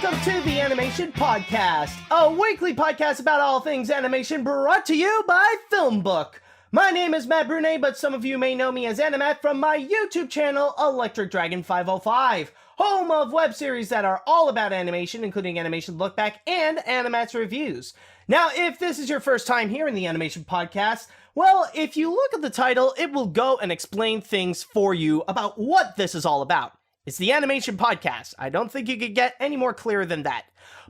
welcome to the Animation Podcast, a weekly podcast about all things animation brought to you by FilmBook. My name is Matt Brunet, but some of you may know me as AniMat from my YouTube channel, Electric Dragon 505, home of web series that are all about animation, including Animation Look Back and AniMat's reviews. Now, if this is your first time here in the Animation Podcast, well, if you look at the title, it will go and explain things for you about what this is all about. It's the Animation Podcast. I don't think you could get any more clear than that.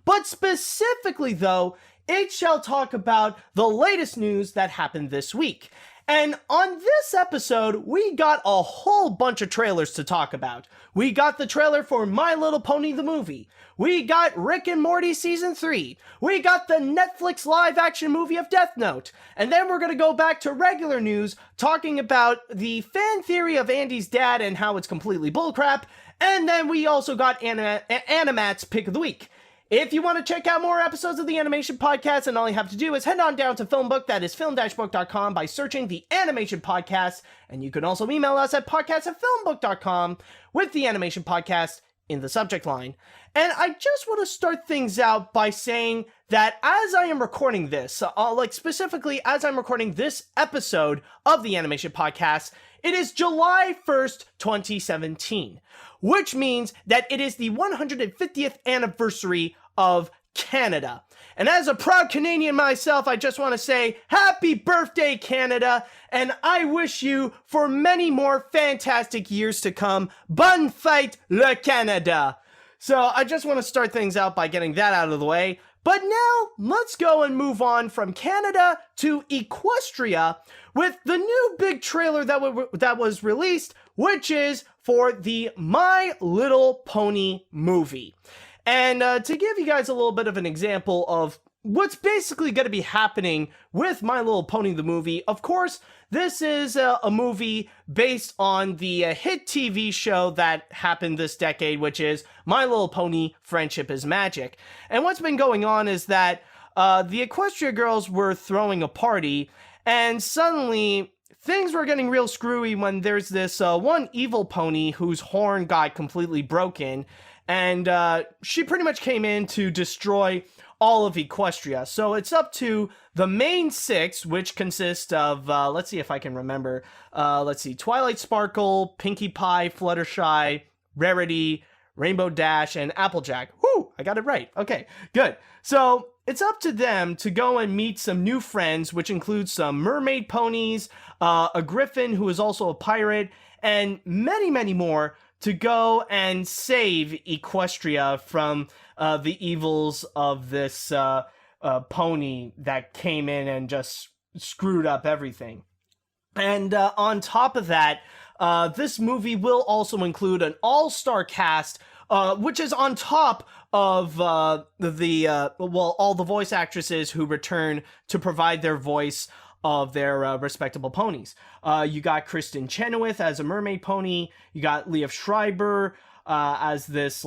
But specifically, though, it shall talk about the latest news that happened this week. And on this episode, we got a whole bunch of trailers to talk about. We got the trailer for My Little Pony the movie. We got Rick and Morty Season 3. We got the Netflix live-action movie of Death Note. And then we're going to go back to regular news, talking about the fan theory of Andy's dad and how it's completely bullcrap. And then we also got AniMat's Pick of the Week. If you want to check out more episodes of the Animation Podcast, and all you have to do is head on down to FilmBook, that is film-book.com, by searching the Animation Podcast, and you can also email us at podcast@filmbook.com with the Animation Podcast in the subject line. And I just want to start things out by saying that as I am recording this, specifically as I'm recording this episode of the Animation Podcast, it is July 1st, 2017, which means that it is the 150th anniversary of Canada. And as a proud Canadian myself, I just want to say, happy birthday, Canada, and I wish you for many more fantastic years to come. Bonne fête, le Canada! So I just want to start things out by getting that out of the way. But now, let's go and move on from Canada to Equestria with the new big trailer that was released, which is for the My Little Pony movie. And to give you guys a little bit of an example of what's basically going to be happening with My Little Pony the movie, of course, this is a movie based on the hit TV show that happened this decade, which is My Little Pony: Friendship is Magic. And what's been going on is that the Equestria girls were throwing a party, and suddenly things were getting real screwy when there's this one evil pony whose horn got completely broken, and she pretty much came in to destroy all of Equestria. So it's up to the main six, which consist of, let's see if I can remember, Twilight Sparkle, Pinkie Pie, Fluttershy, Rarity, Rainbow Dash, and Applejack. Whoo! I got it right. Okay, good. So it's up to them to go and meet some new friends, which includes some mermaid ponies, a griffin who is also a pirate, and many, many more to go and save Equestria from the evils of this pony that came in and just screwed up everything. And on top of that, this movie will also include an all-star cast, which is on top of all the voice actresses who return to provide their voice of their respectable ponies. You got Kristen Chenoweth as a mermaid pony. You got Liev Schreiber as this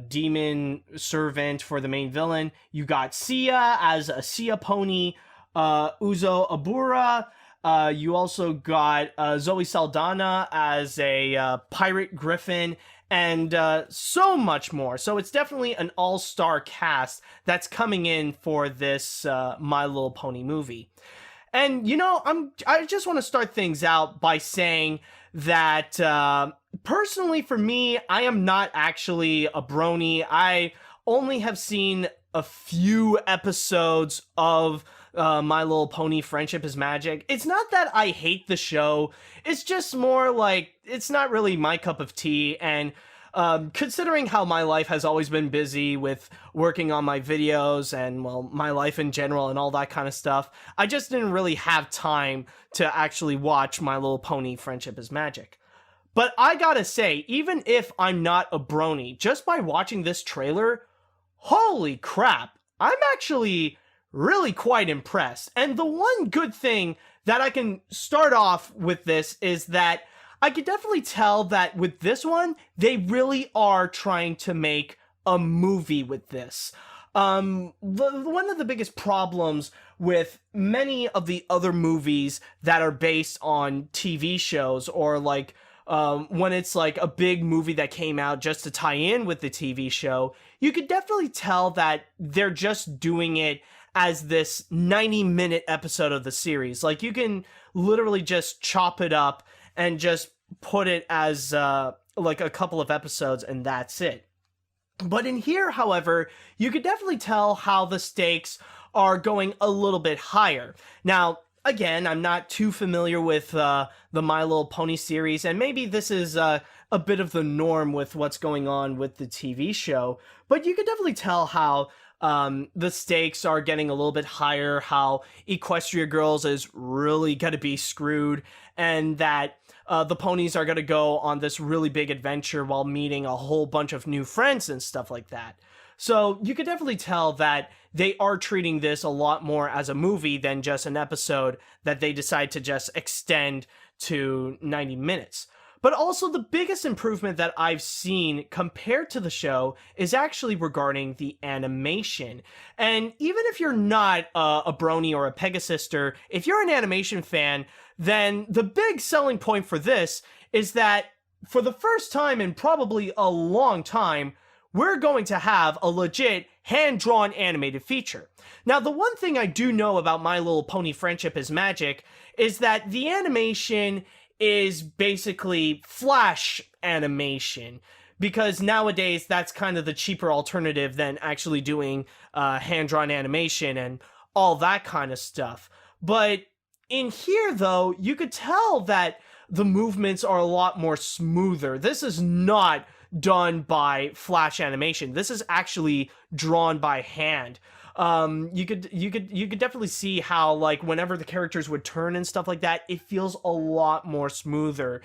demon servant for the main villain. You got Sia as a Sia pony. Uzo Abura. You also got Zoe Saldana as a pirate griffin, and so much more. So it's definitely an all-star cast that's coming in for this My Little Pony movie. And, you know, I just want to start things out by saying that, personally for me, I am not actually a brony. I only have seen a few episodes of My Little Pony: Friendship is Magic. It's not that I hate the show. It's just more like, it's not really my cup of tea, and considering how my life has always been busy with working on my videos and, well, my life in general and all that kind of stuff, I just didn't really have time to actually watch My Little Pony: Friendship is Magic. But I gotta say, even if I'm not a brony, just by watching this trailer, holy crap, I'm actually really quite impressed. And the one good thing that I can start off with this is that I could definitely tell that with this one, they really are trying to make a movie with this. One of the biggest problems with many of the other movies that are based on TV shows or when it's like a big movie that came out just to tie in with the TV show, you could definitely tell that they're just doing it as this 90-minute episode of the series. Like, you can literally just chop it up and just put it as like a couple of episodes, and that's it. But in here, however, you could definitely tell how the stakes are going a little bit higher. Now, again, I'm not too familiar with the My Little Pony series, and maybe this is a bit of the norm with what's going on with the TV show, but you could definitely tell how the stakes are getting a little bit higher, how Equestria Girls is really going to be screwed, and that the ponies are going to go on this really big adventure while meeting a whole bunch of new friends and stuff like that. So you could definitely tell that they are treating this a lot more as a movie than just an episode that they decide to just extend to 90 minutes. But also, the biggest improvement that I've seen compared to the show is actually regarding the animation. And even if you're not a Brony or a Pegasister, if you're an animation fan, then the big selling point for this is that for the first time in probably a long time, we're going to have a legit hand-drawn animated feature. Now, the one thing I do know about My Little Pony Friendship is Magic is that the animation is basically flash animation, because nowadays that's kind of the cheaper alternative than actually doing hand-drawn animation and all that kind of stuff. But in here, though, you could tell that the movements are a lot more smoother. This is not done by flash animation. This is actually drawn by hand. You could definitely see how, like, whenever the characters would turn and stuff like that, it feels a lot more smoother.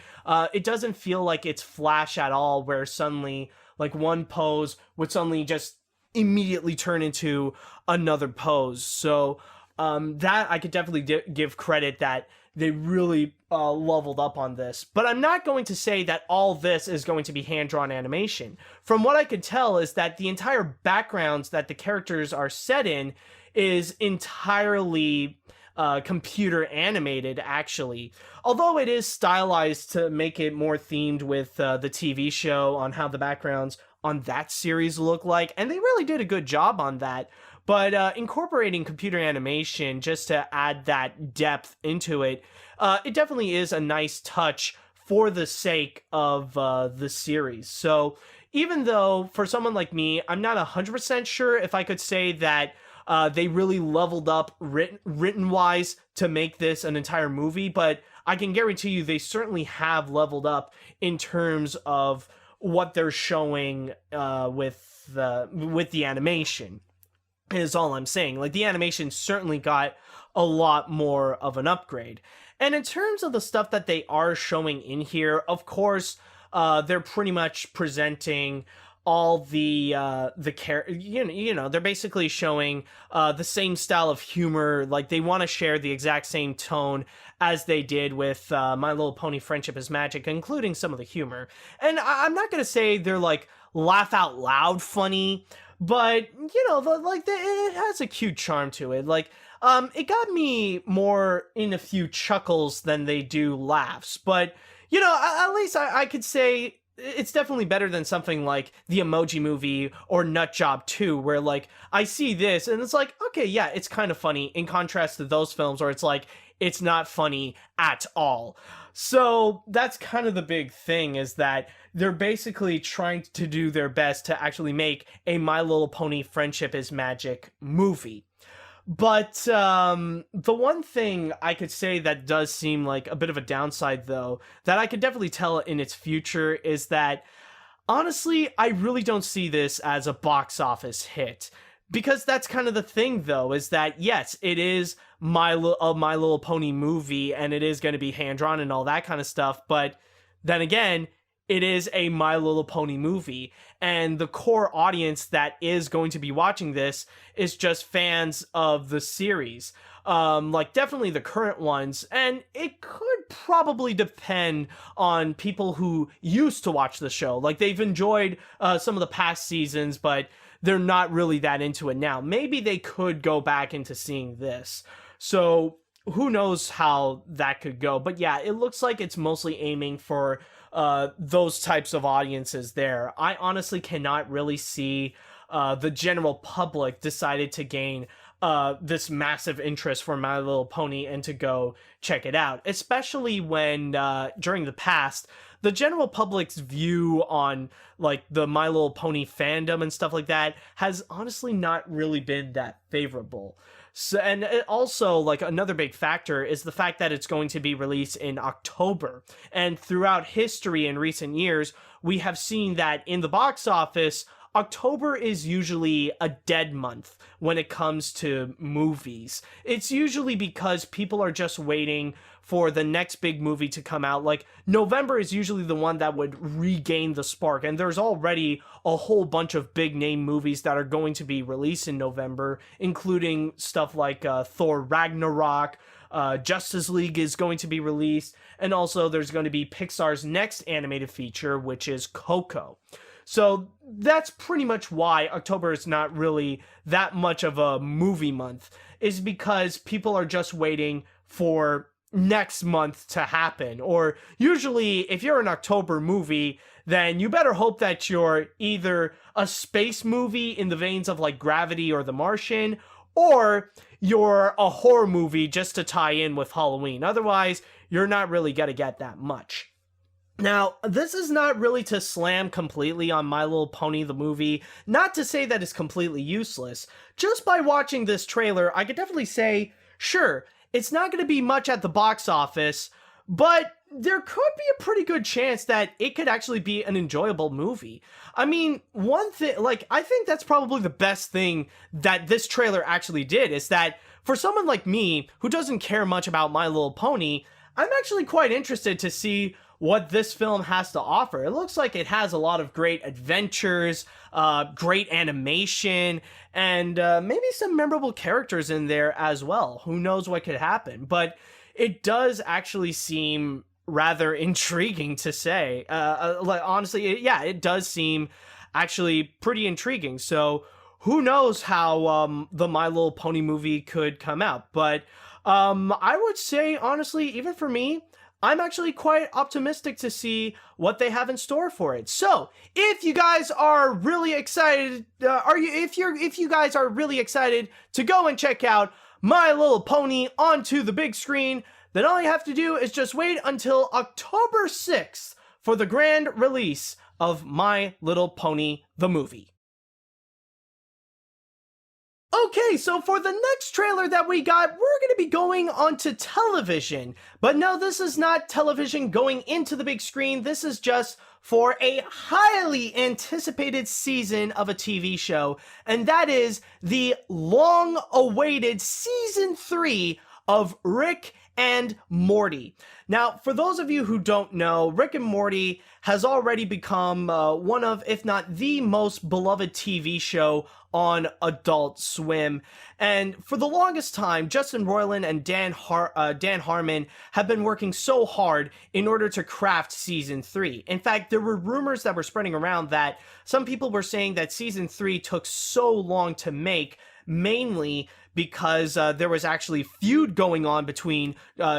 It doesn't feel like it's flash at all, where suddenly, like, one pose would suddenly just immediately turn into another pose. So that I could definitely give credit that they really leveled up on this. But I'm not going to say that all this is going to be hand-drawn animation. From what I could tell is that the entire backgrounds that the characters are set in is entirely computer animated, actually. Although it is stylized to make it more themed with the TV show on how the backgrounds on that series look like, and they really did a good job on that. But incorporating computer animation just to add that depth into it, it definitely is a nice touch for the sake of the series. So even though for someone like me, I'm not 100% sure if I could say that they really leveled up written-wise to make this an entire movie, but I can guarantee you they certainly have leveled up in terms of what they're showing with the animation. Is all I'm saying. Like, the animation certainly got a lot more of an upgrade. And in terms of the stuff that they are showing in here, of course, they're pretty much presenting all the they're basically showing the same style of humor. Like, they want to share the exact same tone as they did with My Little Pony Friendship is Magic, including some of the humor. And I'm not gonna say they're like laugh out loud funny, but, you know, it has a cute charm to it. Like, it got me more in a few chuckles than they do laughs. But, you know, at least I could say it's definitely better than something like The Emoji Movie or Nut Job 2, where, like, I see this and it's like, okay, yeah, it's kind of funny, in contrast to those films where it's like, it's not funny at all. So that's kind of the big thing, is that they're basically trying to do their best to actually make a My Little Pony Friendship is Magic movie. But the one thing I could say that does seem like a bit of a downside, though, that I could definitely tell in its future, is that, honestly, I really don't see this as a box office hit. Because that's kind of the thing, though, is that, yes, it is My Little Pony movie, and it is going to be hand-drawn and all that kind of stuff, but then again, it is a My Little Pony movie, and the core audience that is going to be watching this is just fans of the series. Like, definitely the current ones, and it could probably depend on people who used to watch the show. Like, they've enjoyed some of the past seasons, but they're not really that into it now. Maybe they could go back into seeing this. So who knows how that could go. But yeah, it looks like it's mostly aiming for those types of audiences there. I honestly cannot really see the general public decided to gain this massive interest for My Little Pony and to go check it out, especially when during the past, the general public's view on like the My Little Pony fandom and stuff like that has honestly not really been that favorable. So, and it also, like, another big factor is the fact that it's going to be released in October. And throughout history in recent years, we have seen that in the box office, October is usually a dead month when it comes to movies. It's usually because people are just waiting for the next big movie to come out. Like, November is usually the one that would regain the spark, and there's already a whole bunch of big name movies that are going to be released in November, including stuff like Thor Ragnarok, Justice League is going to be released, and also there's going to be Pixar's next animated feature, which is Coco. So that's pretty much why October is not really that much of a movie month, is because people are just waiting for next month to happen. Or usually if you're an October movie, then you better hope that you're either a space movie in the veins of like Gravity or The Martian, or you're a horror movie just to tie in with Halloween. Otherwise, you're not really gonna get that much. Now, this is not really to slam completely on My Little Pony the movie, not to say that it's completely useless. Just by watching this trailer, I could definitely say, sure, it's not going to be much at the box office, but there could be a pretty good chance that it could actually be an enjoyable movie. I mean, one thing, like, I think that's probably the best thing that this trailer actually did, is that for someone like me, who doesn't care much about My Little Pony, I'm actually quite interested to see what this film has to offer. It looks like it has a lot of great adventures, great animation, and maybe some memorable characters in there as well. Who knows what could happen? But it does actually seem rather intriguing to say. Like, honestly, it does seem actually pretty intriguing. So who knows how the My Little Pony movie could come out. But I would say, honestly, even for me, I'm actually quite optimistic to see what they have in store for it. So, if you guys are really excited, if you guys are really excited to go and check out My Little Pony onto the big screen, then all you have to do is just wait until October 6th for the grand release of My Little Pony the movie. Okay, so for the next trailer that we got, we're going to be going onto television. But no, this is not television going into the big screen. This is just for a highly anticipated season of a TV show, and that is the long-awaited Season 3 of Rick and Morty. Now, for those of you who don't know, Rick and Morty has already become one of, if not the most beloved TV show on Adult Swim. And for the longest time, Justin Roiland and Dan Harmon have been working so hard in order to craft Season 3. In fact, there were rumors that were spreading around that some people were saying that Season 3 took so long to make, mainly because there was actually feud going on between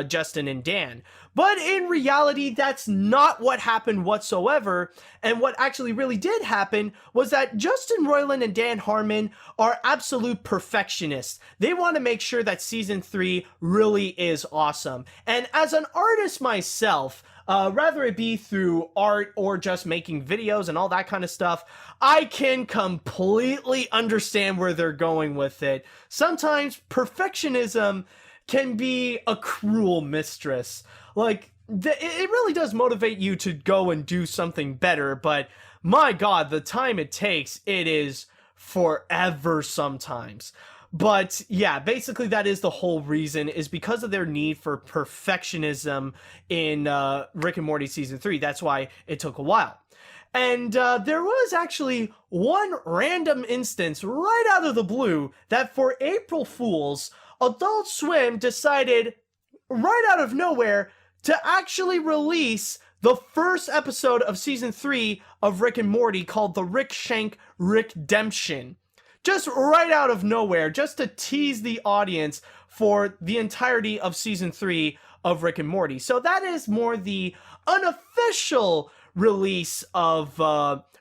Justin and Dan. But in reality, that's not what happened whatsoever. And what actually really did happen was that Justin Roiland and Dan Harmon are absolute perfectionists. They want to make sure that Season 3 really is awesome. And as an artist myself, rather it be through art or just making videos and all that kind of stuff, I can completely understand where they're going with it. Sometimes perfectionism can be a cruel mistress. Like, it really does motivate you to go and do something better, but my god, the time it takes, it is forever sometimes. But yeah, basically that is the whole reason, is because of their need for perfectionism in Rick and Morty Season 3. That's why it took a while. And there was actually one random instance right out of the blue that for April Fools, Adult Swim decided right out of nowhere to actually release the first episode of Season 3 of Rick and Morty called The Rick Shank Rickdemption. Just right out of nowhere, just to tease the audience for the entirety of Season 3 of Rick and Morty. So that is more the unofficial release of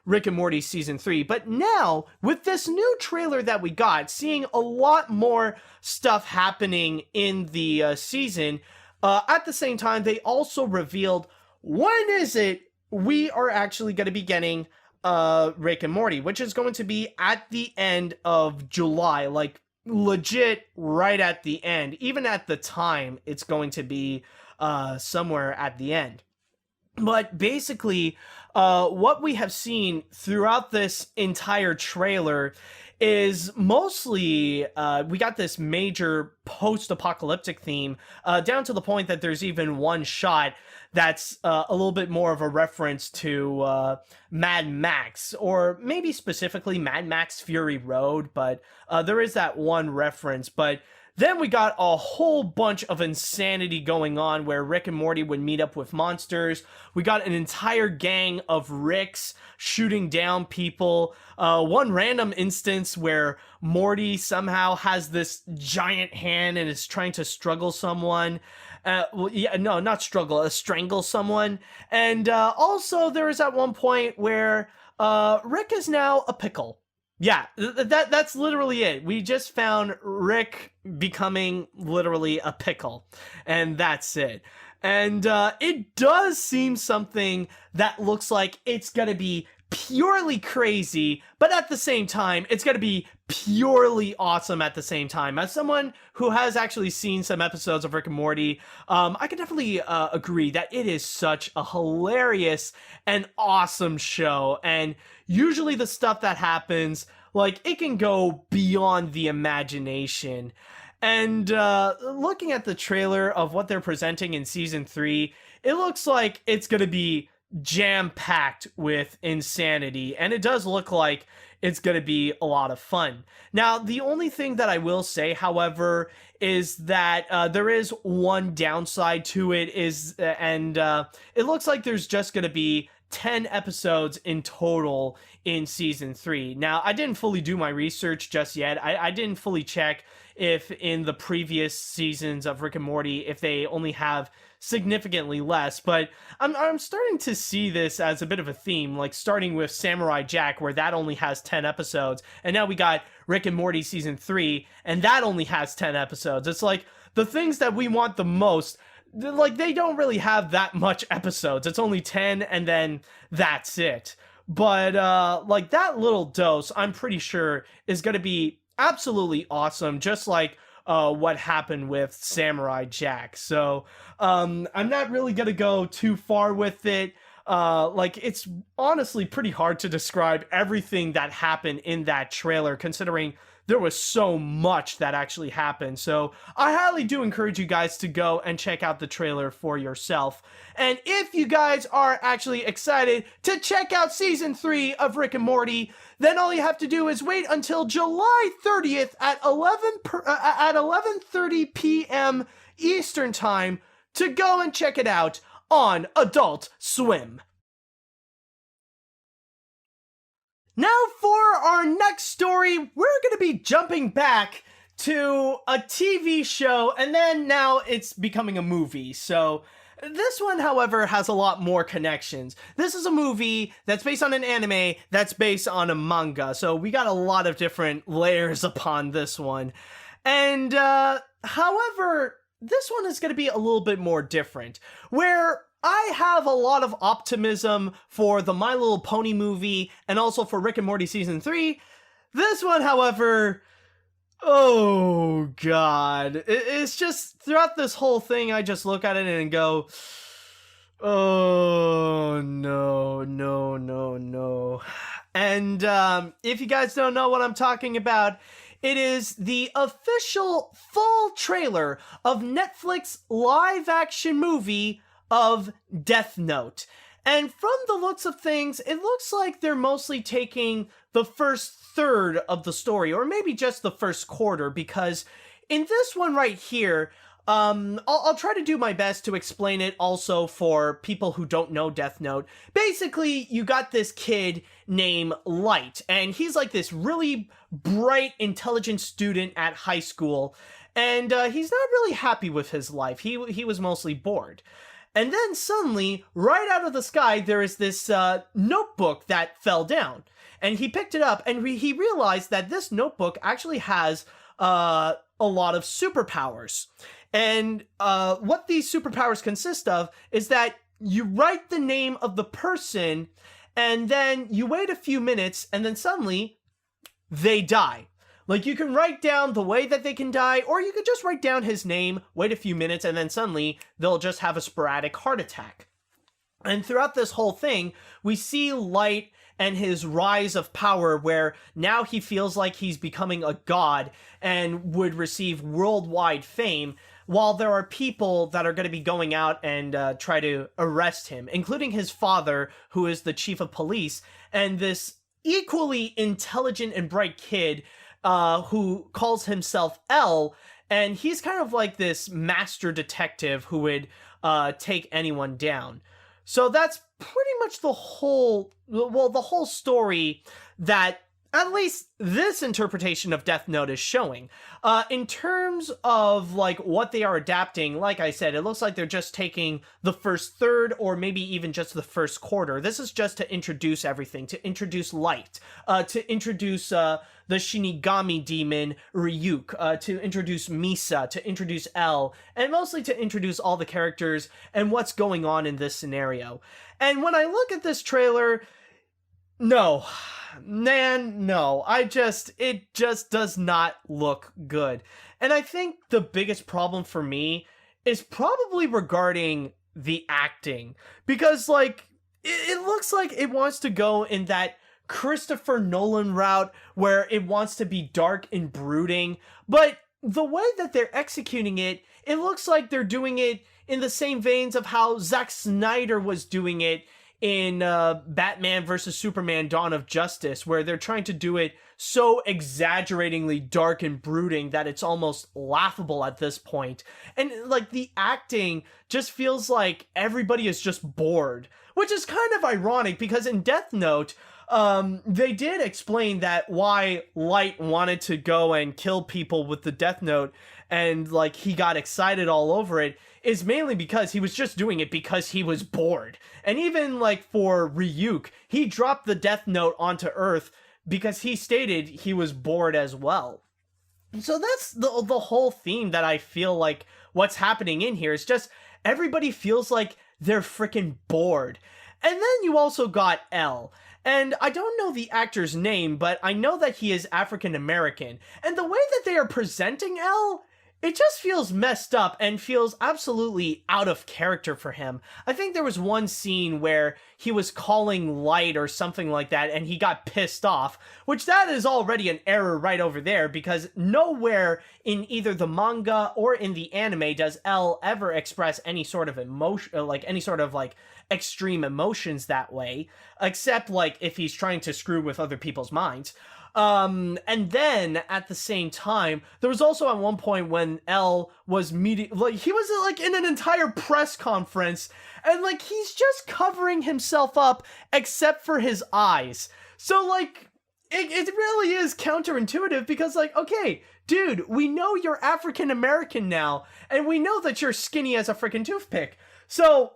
Rick and Morty Season 3. But now, with this new trailer that we got, seeing a lot more stuff happening in the season, at the same time, they also revealed when is it we are actually going to be getting Rick and Morty, which is going to be at the end of July, like legit right at the end. Even at the time, it's going to be somewhere at the end. But basically, what we have seen throughout this entire trailer is mostly we got this major post-apocalyptic theme, down to the point that there's even one shot that's a little bit more of a reference to Mad Max, or maybe specifically Mad Max Fury Road, but there is that one reference. But then we got a whole bunch of insanity going on where Rick and Morty would meet up with monsters. We got an entire gang of Ricks shooting down people. One random instance where Morty somehow has this giant hand and is trying to strangle someone. Strangle someone. And also there is at one point where Rick is now a pickle. Yeah, that's literally it. We just found Rick becoming literally a pickle, and that's it. And it does seem something that looks like it's gonna be purely crazy, but at the same time, it's gonna be purely awesome at the same time. As someone who has actually seen some episodes of Rick and Morty, I can definitely agree that it is such a hilarious and awesome show. And usually the stuff that happens, like, it can go beyond the imagination. And looking at the trailer of what they're presenting in Season 3, it looks like it's going to be jam-packed with insanity. And it does look like it's going to be a lot of fun. Now, the only thing that I will say, however, is that there is one downside to it, it looks like there's just going to be 10 episodes in total in Season 3. Now, I didn't fully do my research just yet. I didn't fully check if in the previous seasons of Rick and Morty, if they only have significantly less, but I'm starting to see this as a bit of a theme, like starting with Samurai Jack, where that only has 10 episodes, and now we got Rick and Morty Season 3, and that only has 10 episodes. It's like, the things that we want the most, like, they don't really have that much episodes. It's only 10, and then that's it. But, like, that little dose, I'm pretty sure, is going to be absolutely awesome, just like what happened with Samurai Jack. So, I'm not really going to go too far with it. Like, it's honestly pretty hard to describe everything that happened in that trailer, considering there was so much that actually happened. So I highly do encourage you guys to go and check out the trailer for yourself. And if you guys are actually excited to check out Season 3 of Rick and Morty, then all you have to do is wait until July 30th at 11:30 p.m. Eastern Time to go and check it out on Adult Swim. Now for our next story, we're going to be jumping back to a TV show, and then now it's becoming a movie. So this one, however, has a lot more connections. This is a movie that's based on an anime that's based on a manga. So we got a lot of different layers upon this one. And however, this one is going to be a little bit more different, where I have a lot of optimism for the My Little Pony movie and also for Rick and Morty Season 3. This one, however, oh god. It's just, throughout this whole thing, I just look at it and go, oh no, no, no, no. And if you guys don't know what I'm talking about, it is the official full trailer of Netflix live-action movie of Death Note. And from the looks of things, it looks like they're mostly taking the first third of the story, or maybe just the first quarter, because in this one right here, I'll try to do my best to explain it also for people who don't know Death Note. Basically, you got this kid named Light, and he's like this really bright, intelligent student at high school, and he's not really happy with his life. He was mostly bored. And then suddenly, right out of the sky, there is this notebook that fell down. And he picked it up, and he realized that this notebook actually has a lot of superpowers. And what these superpowers consist of is that you write the name of the person, and then you wait a few minutes, and then suddenly they die. Like, you can write down the way that they can die, or you could just write down his name, wait a few minutes, and then suddenly they'll just have a sporadic heart attack. And throughout this whole thing, we see Light and his rise of power, where now he feels like he's becoming a god and would receive worldwide fame, while there are people that are going to be going out and try to arrest him, including his father, who is the chief of police, and this equally intelligent and bright kid who calls himself L, and he's kind of like this master detective who would take anyone down. So that's pretty much the whole story that at least this interpretation of Death Note is showing. In terms of like what they are adapting, like I said, it looks like they're just taking the first third or maybe even just the first quarter. This is just to introduce everything, to introduce Light, to introduce the Shinigami demon Ryuk, to introduce Misa, to introduce L, and mostly to introduce all the characters and what's going on in this scenario. And when I look at this trailer, no. Man, no. It just does not look good. And I think the biggest problem for me is probably regarding the acting. Because, like, it looks like it wants to go in that Christopher Nolan route where it wants to be dark and brooding. But the way that they're executing it, it looks like they're doing it in the same veins of how Zack Snyder was doing it in Batman vs. Superman Dawn of Justice, where they're trying to do it so exaggeratingly dark and brooding that it's almost laughable at this point. And like the acting just feels like everybody is just bored, which is kind of ironic because in Death Note, they did explain that why Light wanted to go and kill people with the Death Note and like he got excited all over it is mainly because he was just doing it because he was bored. And even like for Ryuk, he dropped the Death Note onto Earth because he stated he was bored as well. So that's the whole theme that I feel like what's happening in here is just everybody feels like they're freaking bored. And then you also got L. And I don't know the actor's name, but I know that he is African American. And the way that they are presenting L, it just feels messed up and feels absolutely out of character for him. I think there was one scene where he was calling Light or something like that and he got pissed off, which that is already an error right over there because nowhere in either the manga or in the anime does L ever express any sort of emotion, like any sort of like extreme emotions that way, except like if he's trying to screw with other people's minds. And then at the same time, there was also at one point when L was meeting, like he was like in an entire press conference and like he's just covering himself up except for his eyes. So like it really is counterintuitive because like, okay, dude, we know you're African American now and we know that you're skinny as a freaking toothpick. So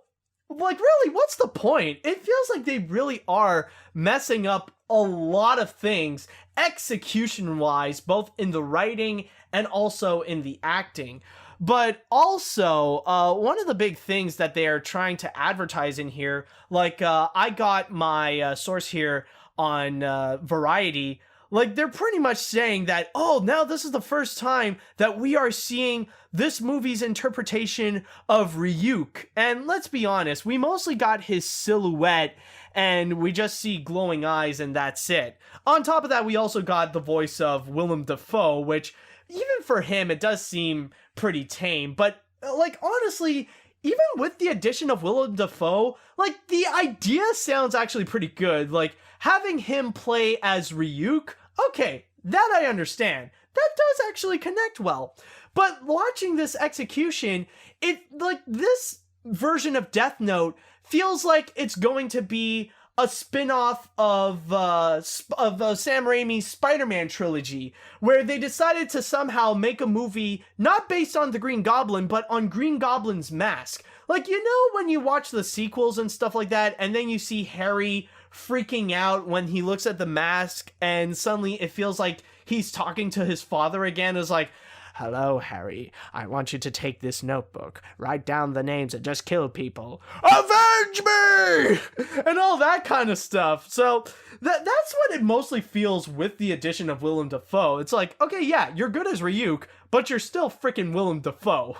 like, really, what's the point? It feels like they really are messing up a lot of things execution-wise, both in the writing and also in the acting. But also, one of the big things that they are trying to advertise in here, like, I got my source here on Variety, like, they're pretty much saying that, oh, now this is the first time that we are seeing this movie's interpretation of Ryuk. And let's be honest, we mostly got his silhouette and we just see glowing eyes and that's it. On top of that, we also got the voice of Willem Dafoe, which even for him, it does seem pretty tame. But like, honestly, even with the addition of Willem Dafoe, like the idea sounds actually pretty good. Like having him play as Ryuk, okay, that I understand. That does actually connect well. But watching this execution, it like this version of Death Note feels like it's going to be a spin-off of Sam Raimi's Spider-Man trilogy, where they decided to somehow make a movie not based on the Green Goblin, but on Green Goblin's mask. Like, you know, when you watch the sequels and stuff like that, and then you see Harry freaking out when he looks at the mask, and suddenly it feels like he's talking to his father again. It's like, "Hello, Harry. I want you to take this notebook, write down the names, and just kill people. Avenge me!" And all that kind of stuff. So that's what it mostly feels with the addition of Willem Dafoe. It's like, okay, yeah, you're good as Ryuk, but you're still freaking Willem Dafoe.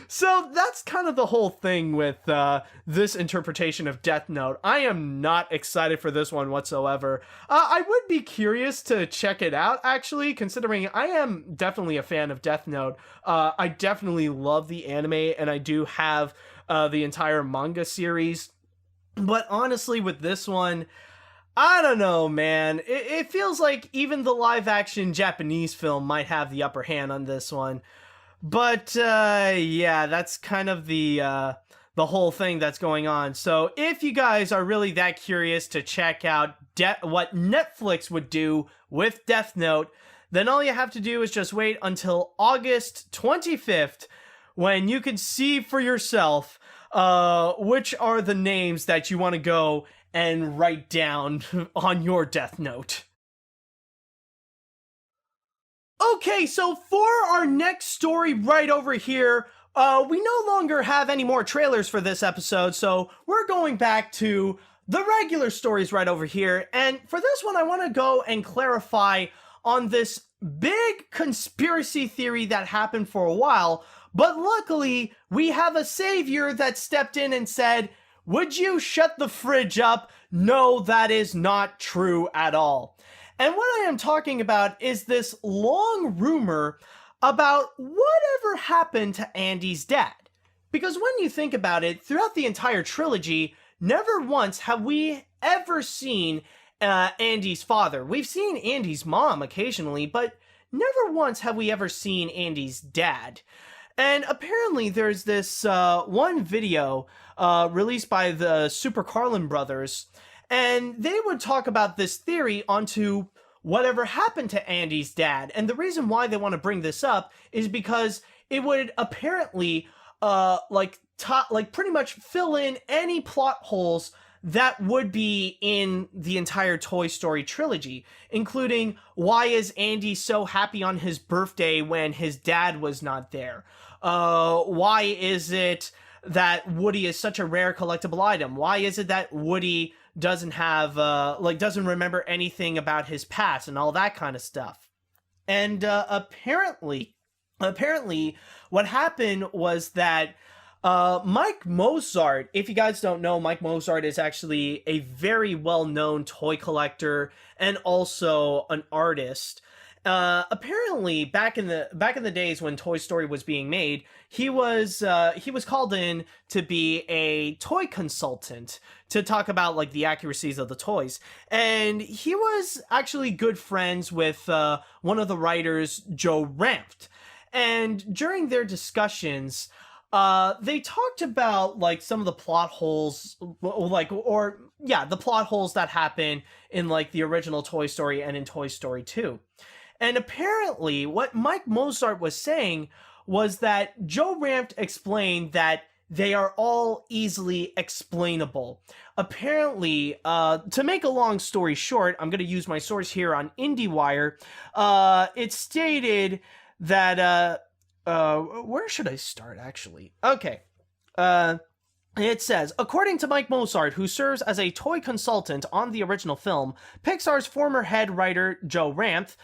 So that's kind of the whole thing with this interpretation of Death Note. I am not excited for this one whatsoever. I would be curious to check it out, actually, considering I am definitely a fan of Death Note. I definitely love the anime, and I do have the entire manga series. But honestly, with this one, I don't know, man. It feels like even the live-action Japanese film might have the upper hand on this one. But, yeah, that's kind of the whole thing that's going on. So if you guys are really that curious to check out what Netflix would do with Death Note, then all you have to do is just wait until August 25th, when you can see for yourself which are the names that you want to go and write down on your Death Note. Okay, so for our next story right over here, we no longer have any more trailers for this episode, so we're going back to the regular stories right over here. And for this one, I want to go and clarify on this big conspiracy theory that happened for a while, but luckily, we have a savior that stepped in and said, "Would you shut the fridge up? No, that is not true at all." And what I am talking about is this long rumor about whatever happened to Andy's dad. Because when you think about it, throughout the entire trilogy, never once have we ever seen Andy's father. We've seen Andy's mom occasionally, but never once have we ever seen Andy's dad. And apparently there's this one video released by the Super Carlin brothers, and they would talk about this theory onto whatever happened to Andy's dad. And the reason why they want to bring this up is because it would apparently pretty much fill in any plot holes that would be in the entire Toy Story trilogy, including why is Andy so happy on his birthday when his dad was not there? Why is it that Woody is such a rare collectible item? Why is it that Woody doesn't have, doesn't remember anything about his past and all that kind of stuff? And apparently, what happened was that Mike Mozart, if you guys don't know, Mike Mozart is actually a very well-known toy collector and also an artist. Apparently, back in the days when Toy Story was being made, he was called in to be a toy consultant to talk about like the accuracies of the toys, and he was actually good friends with one of the writers, Joe Ranft, and during their discussions, they talked about like some of the plot holes, the plot holes that happen in like the original Toy Story and in Toy Story 2. And apparently what Mike Mozart was saying was that Joe Ranft explained that they are all easily explainable. Apparently, to make a long story short, I'm going to use my source here on IndieWire. It stated that, where should I start, actually? Okay. It says, according to Mike Mozart, who serves as a toy consultant on the original film, Pixar's former head writer, Joe Ranft,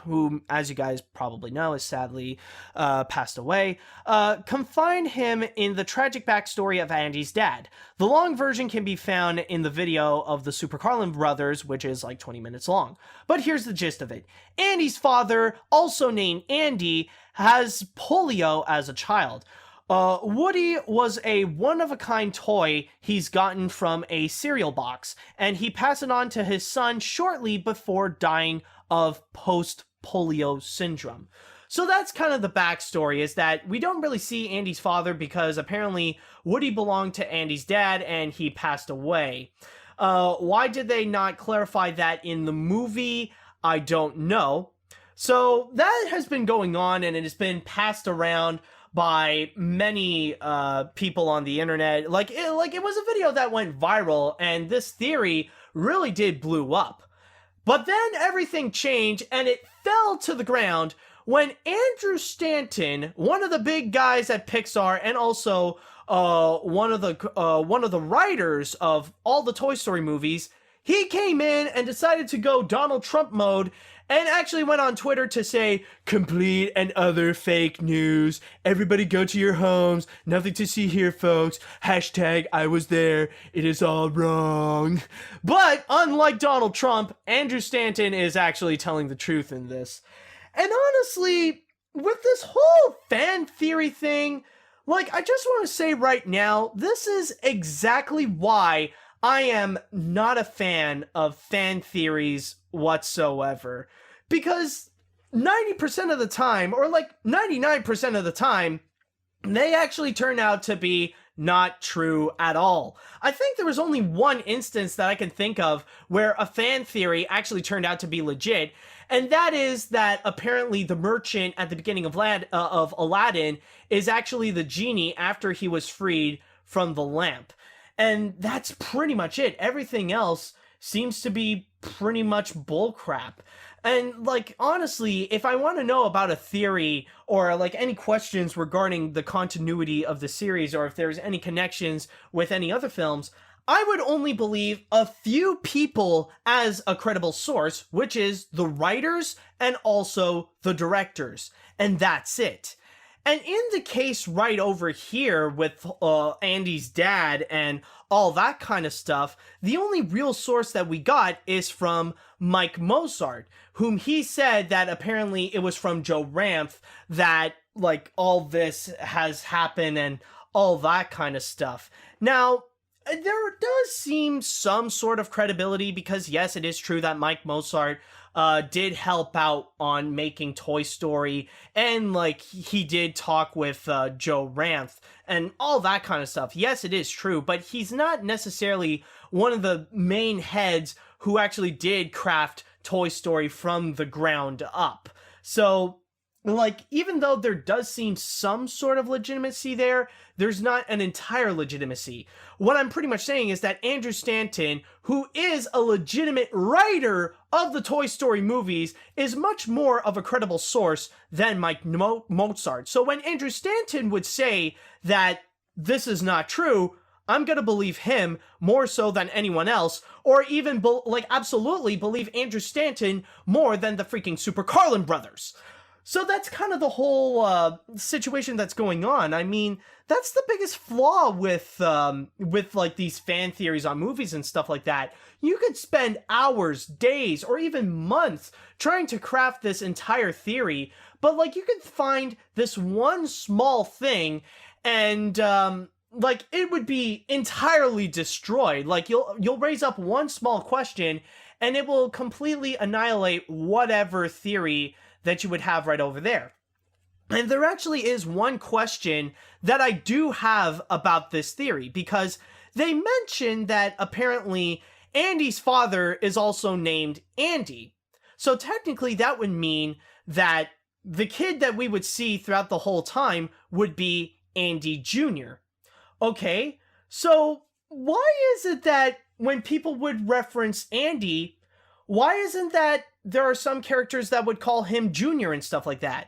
who, as you guys probably know, is sadly passed away, confined him in the tragic backstory of Andy's dad. The long version can be found in the video of the Super Carlin brothers, which is like 20 minutes long. But here's the gist of it. Andy's father, also named Andy, has polio as a child. Woody was a one-of-a-kind toy he's gotten from a cereal box, and he passed it on to his son shortly before dying of post-polio syndrome. So that's kind of the backstory, is that we don't really see Andy's father because apparently Woody belonged to Andy's dad and he passed away. Why did they not clarify that in the movie? I don't know. So that has been going on, and it has been passed around by many people on the internet. Like it was a video that went viral, and this theory really did blew up. But then everything changed, and it fell to the ground when Andrew Stanton, one of the big guys at Pixar, and also one of the writers of all the Toy Story movies, he came in and decided to go Donald Trump mode and actually went on Twitter to say, complete and other fake news. Everybody go to your homes. Nothing to see here, folks. Hashtag I was there. It is all wrong. But unlike Donald Trump, Andrew Stanton is actually telling the truth in this. And honestly, with this whole fan theory thing, like, I just want to say right now, this is exactly why I am not a fan of fan theories whatsoever. Because 90% of the time, or like 99% of the time, they actually turn out to be not true at all. I think there was only one instance that I can think of where a fan theory actually turned out to be legit, and that is that apparently the merchant at the beginning of Aladdin is actually the genie after he was freed from the lamp. And that's pretty much it. Everything else seems to be pretty much bullcrap. And, like, honestly, if I want to know about a theory or, like, any questions regarding the continuity of the series or if there's any connections with any other films, I would only believe a few people as a credible source, which is the writers and also the directors. And that's it. And in the case right over here with Andy's dad and all that kind of stuff, the only real source that we got is from Mike Mozart, whom he said that apparently it was from Joe Ranft that, like, all this has happened and all that kind of stuff. Now, there does seem some sort of credibility because, yes, it is true that Mike Mozart did help out on making Toy Story, and, like, he did talk with Joe Ranft and all that kind of stuff. Yes, it is true, but he's not necessarily one of the main heads who actually did craft Toy Story from the ground up. So, like, even though there does seem some sort of legitimacy there, there's not an entire legitimacy. What I'm pretty much saying is that Andrew Stanton, who is a legitimate writer of the Toy Story movies, is much more of a credible source than Mike Mozart. So when Andrew Stanton would say that this is not true, I'm gonna believe him more so than anyone else, or even, absolutely believe Andrew Stanton more than the freaking Super Carlin brothers. So that's kind of the whole situation that's going on. I mean, that's the biggest flaw with like these fan theories on movies and stuff like that. You could spend hours, days, or even months trying to craft this entire theory, but like you could find this one small thing and like it would be entirely destroyed. Like you'll raise up one small question and it will completely annihilate whatever theory that you would have right over there. And there actually is one question that I do have about this theory, because they mentioned that apparently Andy's father is also named Andy. So technically that would mean that the kid that we would see throughout the whole time would be Andy Jr. Okay, so why is it that when people would reference Andy, why isn't that there are some characters that would call him Junior and stuff like that?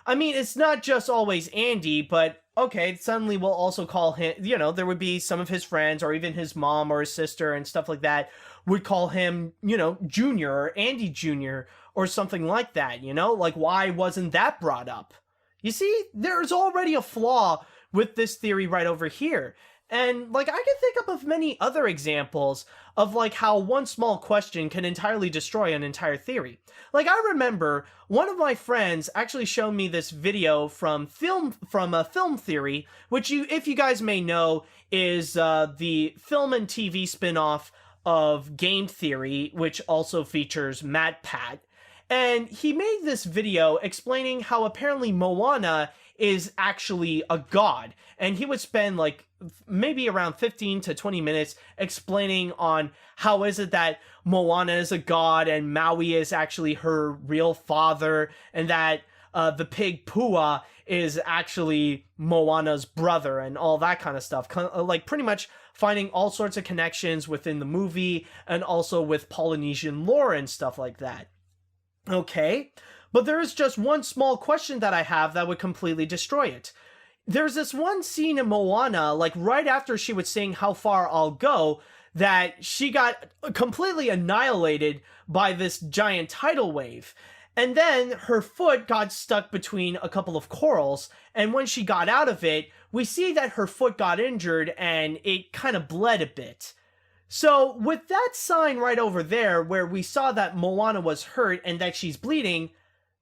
I mean, it's not just always Andy, but okay, suddenly we'll also call him, you know, there would be some of his friends or even his mom or his sister and stuff like that would call him, you know, Junior or Andy Jr. or something like that, you know? Like, why wasn't that brought up? You see, there's already a flaw with this theory right over here. And, like, I can think up of many other examples of, like, how one small question can entirely destroy an entire theory. Like, I remember one of my friends actually showed me this video from Film Theory, which if you guys may know, is the film and TV spin-off of Game Theory, which also features MatPat. And he made this video explaining how apparently Moana is actually a god, and he would spend like maybe around 15 to 20 minutes explaining on how is it that Moana is a god and Maui is actually her real father, and that the pig Pua is actually Moana's brother and all that kind of stuff. Like pretty much finding all sorts of connections within the movie and also with Polynesian lore and stuff like that. Okay, but there is just one small question that I have that would completely destroy it. There's this one scene in Moana, like right after she would sing How Far I'll Go, that she got completely annihilated by this giant tidal wave. And then her foot got stuck between a couple of corals, and when she got out of it, we see that her foot got injured and it kind of bled a bit. So with that sign right over there where we saw that Moana was hurt and that she's bleeding,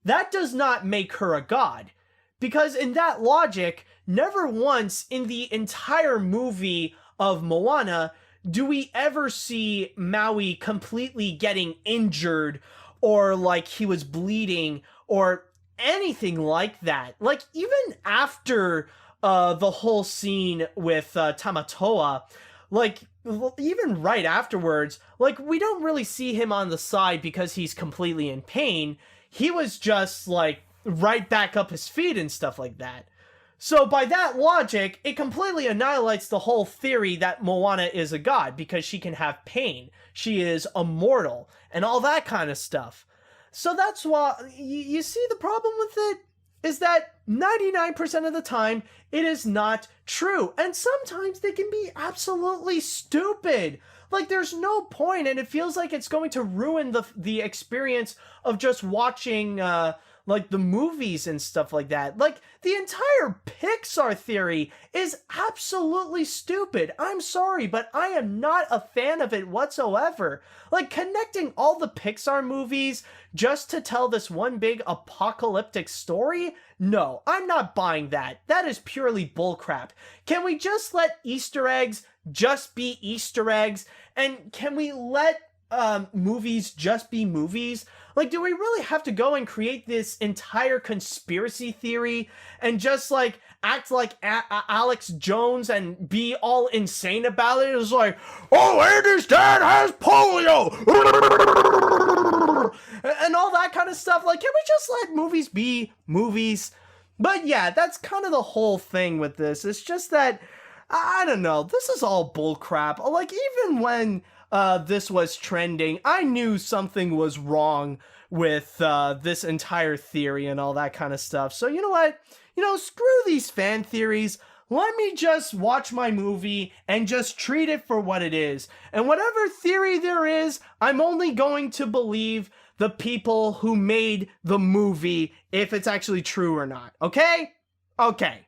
that does not make her a god. Because in that logic, never once in the entire movie of Moana do we ever see Maui completely getting injured or like he was bleeding or anything like that. Like even after the whole scene with Tamatoa, like even right afterwards, like we don't really see him on the side because he's completely in pain. He was just like right back up his feet and stuff like that. So by that logic, it completely annihilates the whole theory that Moana is a god because she can have pain. She is immortal and all that kind of stuff. So that's why you see the problem with it is that 99% of the time it is not true. And sometimes they can be absolutely stupid. Like there's no point, and it feels like it's going to ruin the experience of just watching like the movies and stuff like that. Like the entire Pixar theory is absolutely stupid. I'm sorry, but I am not a fan of it whatsoever. Like connecting all the Pixar movies just to tell this one big apocalyptic story? No, I'm not buying that. That is purely bullcrap. Can we just let Easter eggs just be Easter eggs? And can we let movies just be movies? Like, do we really have to go and create this entire conspiracy theory and just like act like Alex Jones and be all insane about it? It's like, oh, Andy's dad has polio and all that kind of stuff. Like, can we just let movies be movies? But yeah, that's kind of the whole thing with this. It's just that, I don't know, this is all bullcrap. Like, even when this was trending, I knew something was wrong with this entire theory and all that kind of stuff. So you know what? You know, screw these fan theories. Let me just watch my movie and just treat it for what it is. And whatever theory there is, I'm only going to believe the people who made the movie if it's actually true or not. Okay? Okay.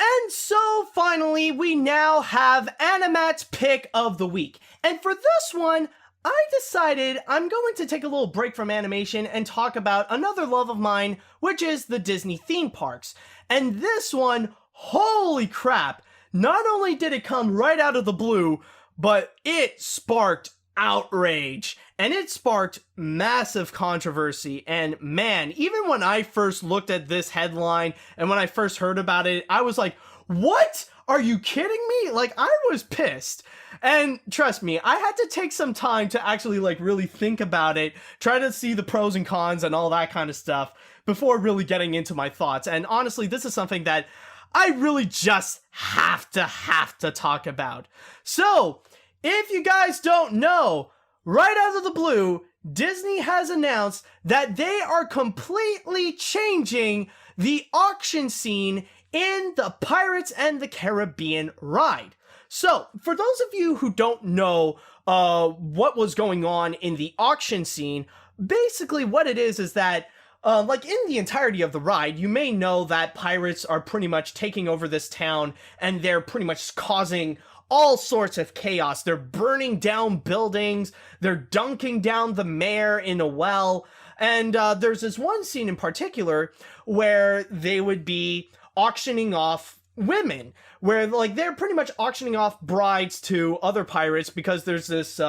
And so finally, we now have AniMat's pick of the week. And for this one, I decided I'm going to take a little break from animation and talk about another love of mine, which is the Disney theme parks. And this one, holy crap, not only did it come right out of the blue, but it sparked outrage. And it sparked massive controversy. And man, even when I first looked at this headline and when I first heard about it, I was like, what? Are you kidding me? Like, I was pissed. And trust me, I had to take some time to actually like really think about it, try to see the pros and cons and all that kind of stuff before really getting into my thoughts. And honestly, this is something that I really just have to talk about. So, if you guys don't know, right out of the blue, Disney has announced that they are completely changing the auction scene in the Pirates and the Caribbean ride. So, for those of you who don't know what was going on in the auction scene, basically what it is that like in the entirety of the ride, you may know that pirates are pretty much taking over this town and they're pretty much causing all sorts of chaos. They're burning down buildings, they're dunking down the mayor in a well, and there's this one scene in particular where they would be auctioning off women, where like they're pretty much auctioning off brides to other pirates because there's this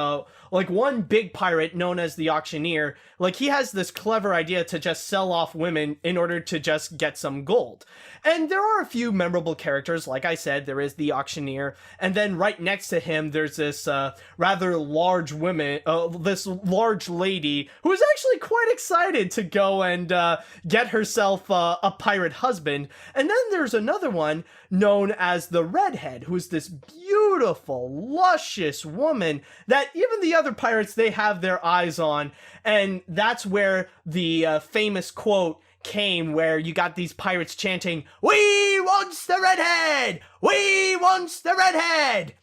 like one big pirate known as the auctioneer. Like he has this clever idea to just sell off women in order to just get some gold. And there are a few memorable characters. Like I said, there is the auctioneer, and then right next to him there's this rather large this large lady who is actually quite excited to go and get herself a pirate husband. And then there's another one known as the redhead, who's this beautiful, luscious woman that even the other pirates, they have their eyes on. And that's where the famous quote came, where you got these pirates chanting, "We wants the redhead! We wants the redhead!"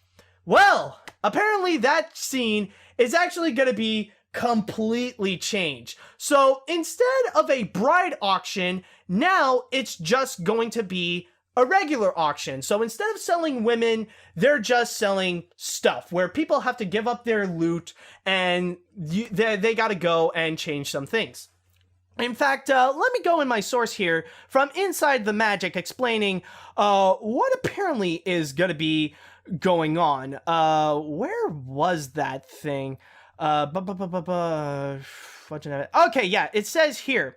Well, apparently that scene is actually going to be completely changed. So instead of a bride auction, now it's just going to be a regular auction. So instead of selling women, they're just selling stuff where people have to give up their loot and they got to go and change some things. In fact, let me go in my source here from Inside the Magic explaining what apparently is going to be going on. Where was that thing? Okay, yeah, it says here,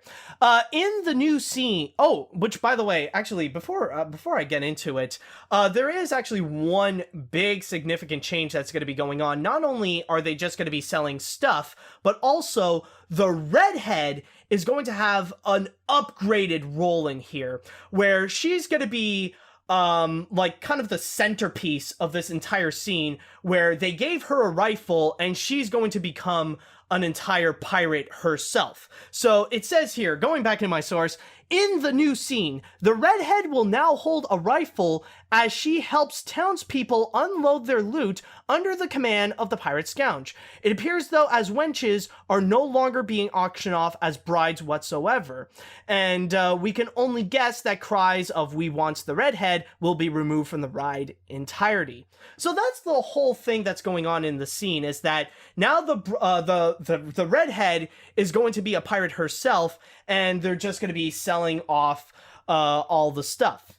in the new scene, which by the way, actually, before I get into it, there is actually one big significant change that's going to be going on. Not only are they just going to be selling stuff, but also the redhead is going to have an upgraded role in here, where she's going to be like kind of the centerpiece of this entire scene, where they gave her a rifle and she's going to become an entire pirate herself. So it says here, going back in my source, in the new scene, the redhead will now hold a rifle as she helps townspeople unload their loot under the command of the pirate scourge. It appears, though, as wenches are no longer being auctioned off as brides whatsoever. And we can only guess that cries of "we wants the redhead" will be removed from the ride entirety. So that's the whole thing that's going on in the scene, is that now the redhead is going to be a pirate herself, and they're just going to be selling off all the stuff.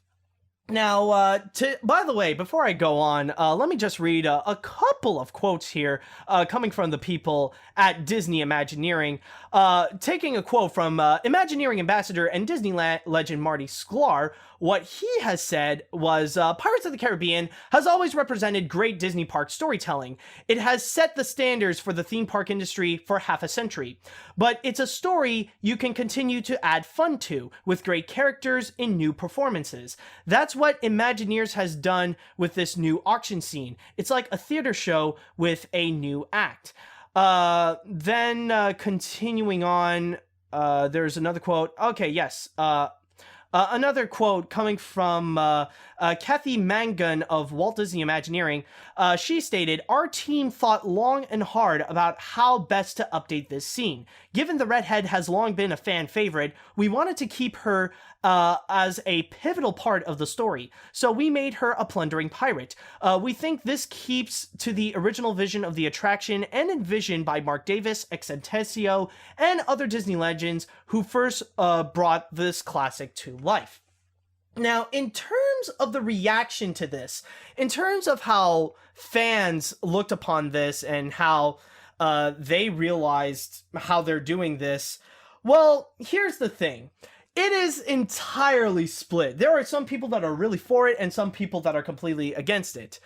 Now, by the way, before I go on, let me just read a couple of quotes here coming from the people at Disney Imagineering. Taking a quote from Imagineering Ambassador and Disney legend Marty Sklar, what he has said was, Pirates of the Caribbean has always represented great Disney park storytelling. It has set the standards for the theme park industry for half a century. But it's a story you can continue to add fun to, with great characters in new performances. That's what Imagineers has done with this new auction scene. It's like a theater show with a new act. Then continuing on, there's another quote. Okay, yes. Another quote coming from Kathy Mangun of Walt Disney Imagineering. She stated, "Our team thought long and hard about how best to update this scene. Given the redhead has long been a fan favorite, we wanted to keep her as a pivotal part of the story. So we made her a plundering pirate. We think this keeps to the original vision of the attraction and envisioned by Mark Davis, Exentesio, and other Disney legends who first brought this classic to life." Now, in terms of the reaction to this, in terms of how fans looked upon this and how they realized how they're doing this, well, here's the thing. It is entirely split. There are some people that are really for it and some people that are completely against it.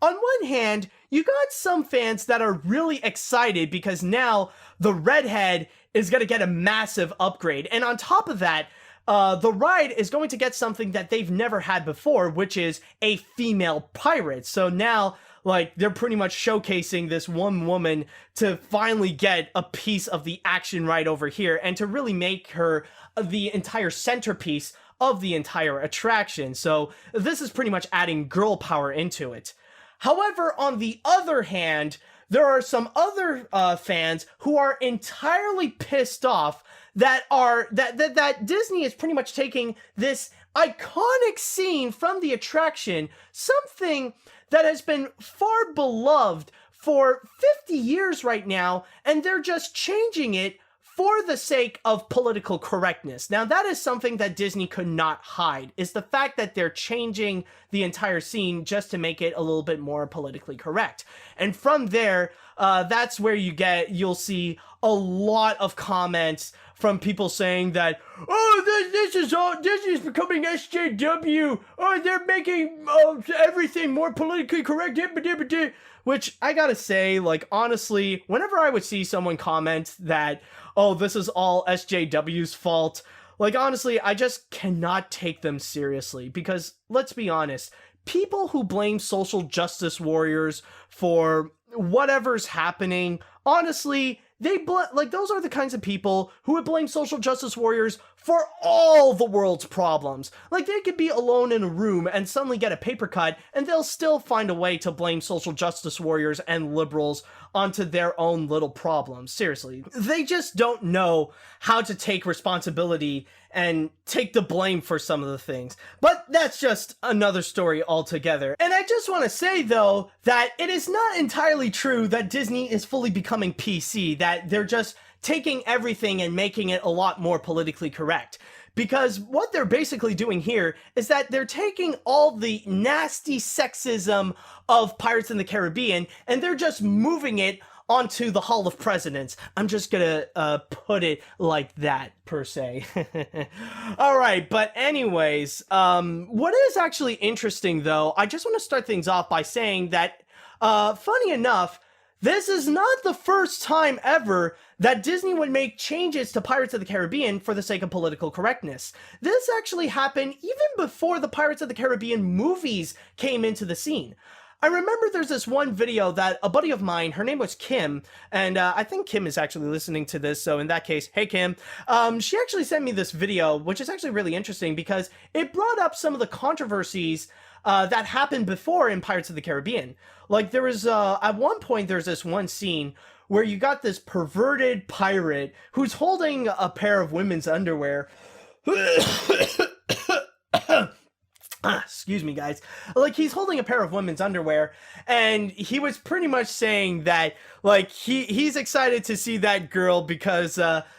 On one hand, you got some fans that are really excited because now the redhead is going to get a massive upgrade. And on top of that, the ride is going to get something that they've never had before, which is a female pirate. So now, like, they're pretty much showcasing this one woman to finally get a piece of the action right over here and to really make her the entire centerpiece of the entire attraction. So this is pretty much adding girl power into it. However, on the other hand, there are some other fans who are entirely pissed off that Disney is pretty much taking this iconic scene from the attraction, something that has been far beloved for 50 years right now, and they're just changing it for the sake of political correctness. Now, that is something that Disney could not hide, is the fact that they're changing the entire scene just to make it a little bit more politically correct. And from there, that's where you'll see a lot of comments from people saying that, oh, this is becoming SJW. Oh, they're making everything more politically correct. Which I gotta say, like, honestly, whenever I would see someone comment that, oh, this is all SJW's fault, like, honestly, I just cannot take them seriously. Because, let's be honest, people who blame social justice warriors for whatever's happening, honestly, those are the kinds of people who would blame social justice warriors for all the world's problems. Like, they could be alone in a room and suddenly get a paper cut, and they'll still find a way to blame social justice warriors and liberals onto their own little problems. Seriously. They just don't know how to take responsibility and take the blame for some of the things. But that's just another story altogether. And I just want to say, though, that it is not entirely true that Disney is fully becoming PC, that they're just taking everything and making it a lot more politically correct. Because what they're basically doing here is that they're taking all the nasty sexism of Pirates in the Caribbean and they're just moving it onto the Hall of Presidents. I'm just gonna put it like that, per se. Alright, but anyways, what is actually interesting, though, I just want to start things off by saying that, funny enough, this is not the first time ever that Disney would make changes to Pirates of the Caribbean for the sake of political correctness. This actually happened even before the Pirates of the Caribbean movies came into the scene. I remember there's this one video that a buddy of mine, her name was Kim, and I think Kim is actually listening to this, so in that case, hey Kim, she actually sent me this video, which is actually really interesting because it brought up some of the controversies that happened before in Pirates of the Caribbean. Like, there was, at one point, there's this one scene where you got this perverted pirate who's holding a pair of women's underwear. Excuse me, guys. Like, he's holding a pair of women's underwear, and he was pretty much saying that, like, he's excited to see that girl because,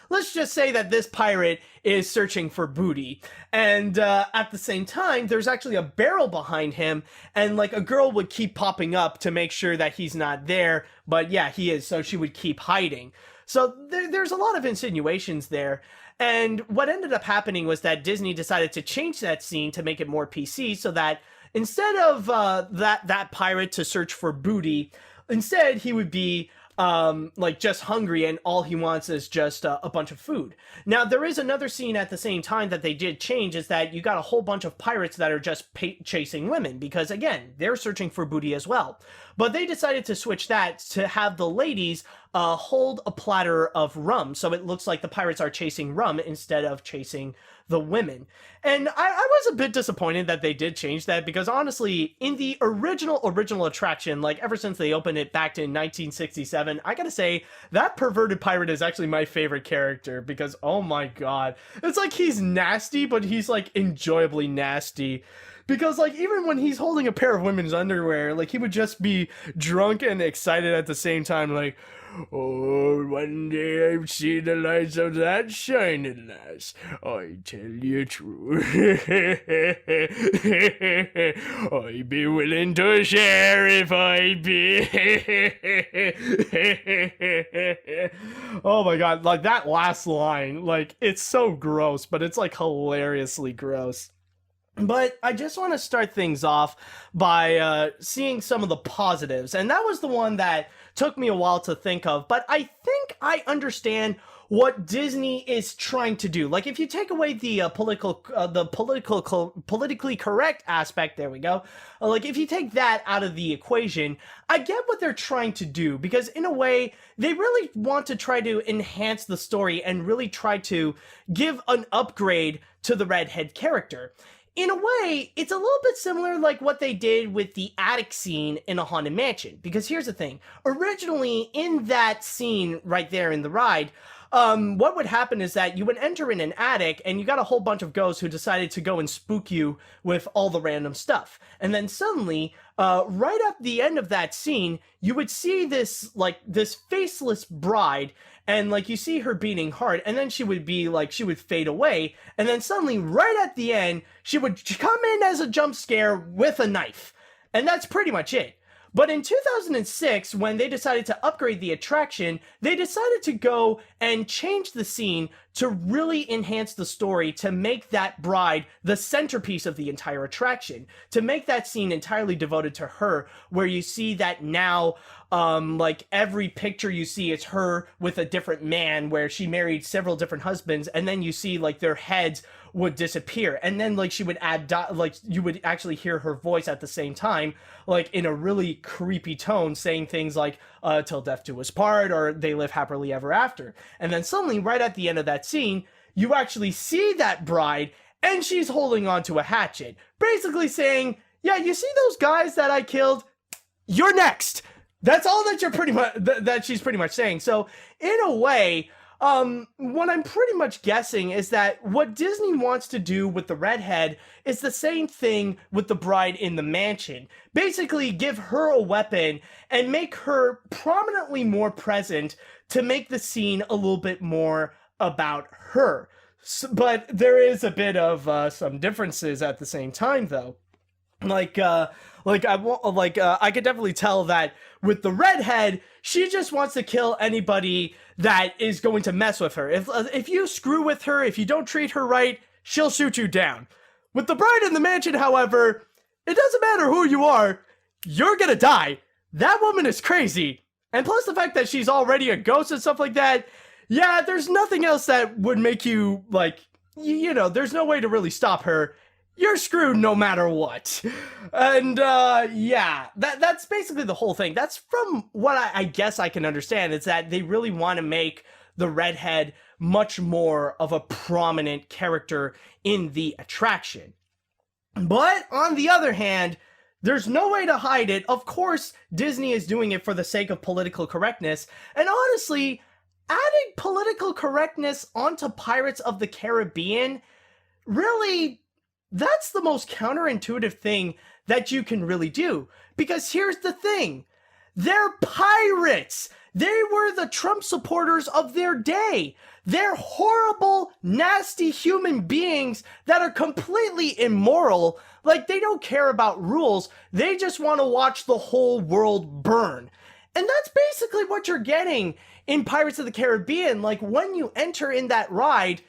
let's just say that this pirate is searching for booty. And, at the same time, there's actually a barrel behind him, and, like, a girl would keep popping up to make sure that he's not there, but yeah, he is, so she would keep hiding. So there's a lot of insinuations there. And what ended up happening was that Disney decided to change that scene to make it more PC so that instead of that pirate to search for booty, instead he would be like just hungry and all he wants is just a bunch of food. Now, there is another scene at the same time that they did change, is that you got a whole bunch of pirates that are just chasing women because, again, they're searching for booty as well. But they decided to switch that to have the ladies hold a platter of rum, so it looks like the pirates are chasing rum instead of chasing the women. And I was a bit disappointed that they did change that because, honestly, in the original attraction, like ever since they opened it back in 1967, I gotta say, that perverted pirate is actually my favorite character because, oh my god, it's like he's nasty, but he's like enjoyably nasty. Because, like, even when he's holding a pair of women's underwear, like, he would just be drunk and excited at the same time, like, oh, one day I've seen the lights of that shining lass. I tell you true. I be willing to share if I be. Oh my god, like, that last line, like, it's so gross, but it's, like, hilariously gross. But I just want to start things off by seeing some of the positives, and that was the one that took me a while to think of, but I think I understand what Disney is trying to do. Like, if you take away the politically correct aspect, there we go, like, if you take that out of the equation, I get what they're trying to do, because in a way, they really want to try to enhance the story and really try to give an upgrade to the redhead character. In a way, it's a little bit similar like what they did with the attic scene in A Haunted Mansion. Because here's the thing. Originally, in that scene right there in the ride, what would happen is that you would enter in an attic and you got a whole bunch of ghosts who decided to go and spook you with all the random stuff. And then suddenly, right at the end of that scene, you would see this, like, this faceless bride, and, like, you see her beating hard, and then she would be, like, she would fade away, and then suddenly, right at the end, she would come in as a jump scare with a knife. And that's pretty much it. But in 2006, when they decided to upgrade the attraction, they decided to go and change the scene to really enhance the story, to make that bride the centerpiece of the entire attraction, to make that scene entirely devoted to her, where you see that now, like, every picture you see is her with a different man, where she married several different husbands, and then you see, like, their heads would disappear, and then, like, she would add like, you would actually hear her voice at the same time, like, in a really creepy tone, saying things like, till death do us part, or they live happily ever after. And then suddenly, right at the end of that scene, you actually see that bride, and she's holding onto a hatchet, basically saying, yeah, you see those guys that I killed? You're next! That's all that you're pretty much, that she's pretty much saying. So, in a way, what I'm pretty much guessing is that what Disney wants to do with the redhead is the same thing with the bride in the mansion. Basically, give her a weapon and make her prominently more present to make the scene a little bit more about her. But there is a bit of some differences at the same time, though. I could definitely tell that with the redhead, she just wants to kill anybody that is going to mess with her. If you screw with her, if you don't treat her right, she'll shoot you down. With the bride in the mansion, however, it doesn't matter who you are, you're gonna die. That woman is crazy. And plus the fact that she's already a ghost and stuff like that, yeah, there's nothing else that would make you, like, you know, there's no way to really stop her. You're screwed no matter what. And, yeah, that's basically the whole thing. That's from what I guess I can understand, is that they really want to make the redhead much more of a prominent character in the attraction. But, on the other hand, there's no way to hide it. Of course, Disney is doing it for the sake of political correctness. And honestly, adding political correctness onto Pirates of the Caribbean, really, that's the most counterintuitive thing that you can really do. Because here's the thing. They're pirates. They were the Trump supporters of their day. They're horrible, nasty human beings that are completely immoral. Like, they don't care about rules. They just want to watch the whole world burn. And that's basically what you're getting in Pirates of the Caribbean. Like, when you enter in that ride,